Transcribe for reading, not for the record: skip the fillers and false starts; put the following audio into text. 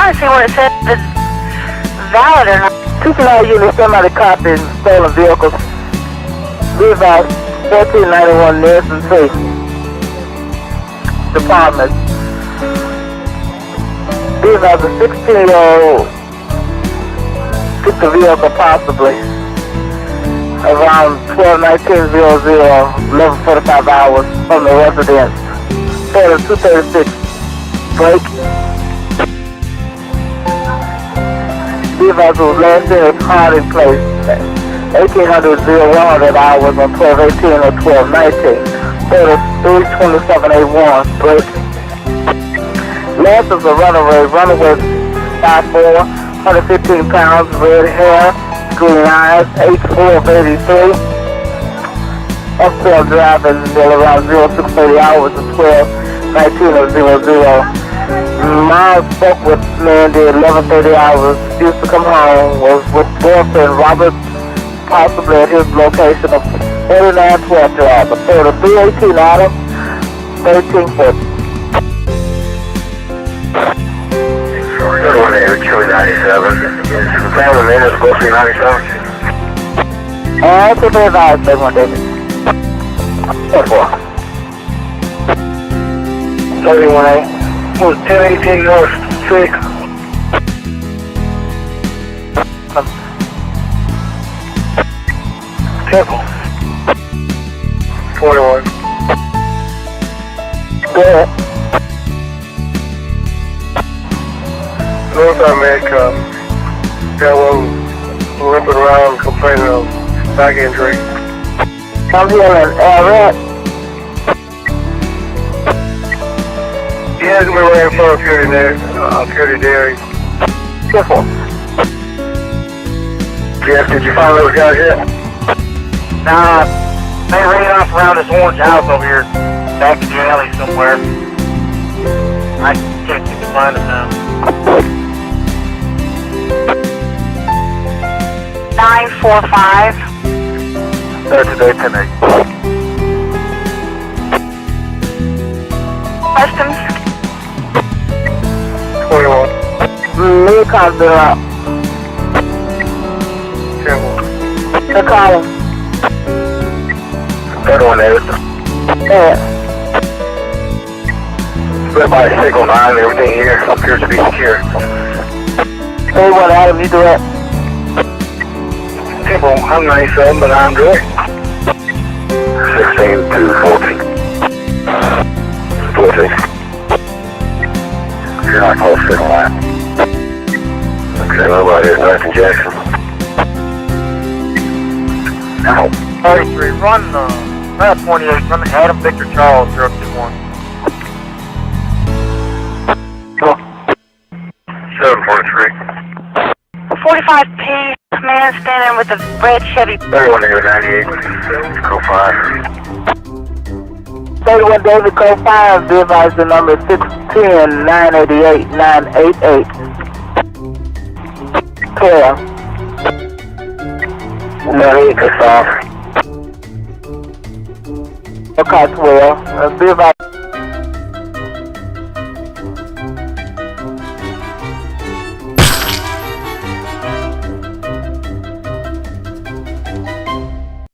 trying to see what it says if it's valid or not. 2 units, somebody copied stolen vehicles. Levi's 1491 Nelson Street. Department. Levi's a 16-year-old took the vehicle possibly around 12:19:00, 11:45 hours from the residence. Total 236 break. Levi's was last seen at Harding Place, 1800 hours on 12:18 or 12:19. Total 32781 break. Last is a runaway 5'4", 115 pounds, red hair, green eyes, 8/4/83. Upstairs driving until around 06:30 hours and 12:19:00. Miles spoke with Mandy at 11:30 hours. Used to come home, was with boyfriend Robert, possibly at his location of 4912 Drive. A total 318 items, 13 foot. Good one there, Chewy 97. Is the family man is supposed to be 97? That's what they advised they want, David. What for? 31A. Was 1018 North 6. Temple. 21. Go ahead. North I make, got one limping around complaining of back injury. I'm here in Everett. Yeah, we ran in front of Purity Dairy. Simple. Jeff, did you find those guys yet? Nah, they ran off around this orange house over here, back in the alley somewhere. I can't seem to find them now. 945. Today, 10-8. Customs. 21. Me can't be up. 10-1. The column. That one there. Yeah. Split by 609, everything here appears to be secure. Hey, what, Adam, you do it? Temple, I'm 97, but I'm direct. 16 to 14. 14. You're not close to the line. Okay, nobody is Nathan Jackson. No. 33, run Route 28, run Adam Victor Charles, 021. 743. 45P, man standing with a red Chevy. 31 to 98. Go 5. 31 David Code 5, be advised the number 610-988-988. Clear. 98 to 5. Okay, 12. Be advised.